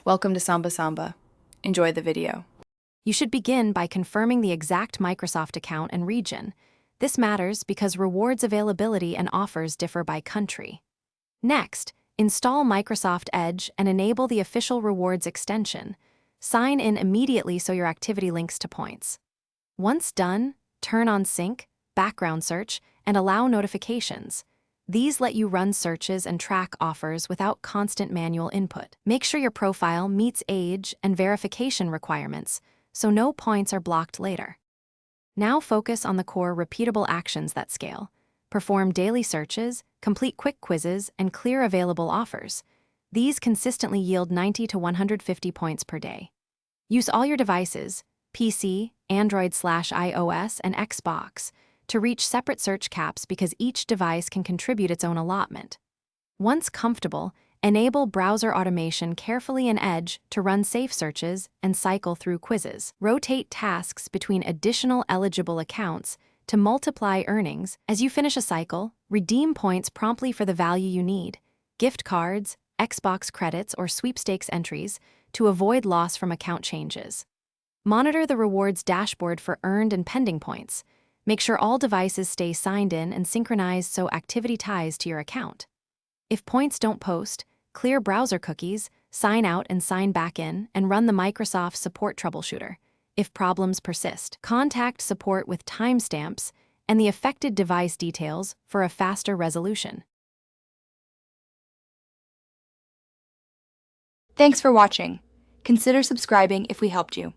Welcome to Samba Samba. Enjoy the video. You should begin by confirming the exact Microsoft account and region. This matters because rewards availability and offers differ by country. Next, install Microsoft Edge and enable the official rewards extension. Sign in immediately so your activity links to points. Once done, turn on sync, background search, and allow notifications. These let you run searches and track offers without constant manual input. Make sure your profile meets age and verification requirements, so no points are blocked later. Now focus on the core repeatable actions that scale. Perform daily searches, complete quick quizzes, and clear available offers. These consistently yield 90 to 150 points per day. Use all your devices, PC, Android/iOS, and Xbox, to reach separate search caps because each device can contribute its own allotment. Once comfortable, enable browser automation carefully in Edge to run safe searches and cycle through quizzes. Rotate tasks between additional eligible accounts to multiply earnings. As you finish a cycle, redeem points promptly for the value you need, gift cards, Xbox credits, or sweepstakes entries to avoid loss from account changes. Monitor the rewards dashboard for earned and pending points. Make sure all devices stay signed in and synchronized so activity ties to your account. If points don't post, clear browser cookies, sign out and sign back in, and run the Microsoft Support Troubleshooter. If problems persist, contact support with timestamps and the affected device details for a faster resolution. Thanks for watching. Consider subscribing if we helped you.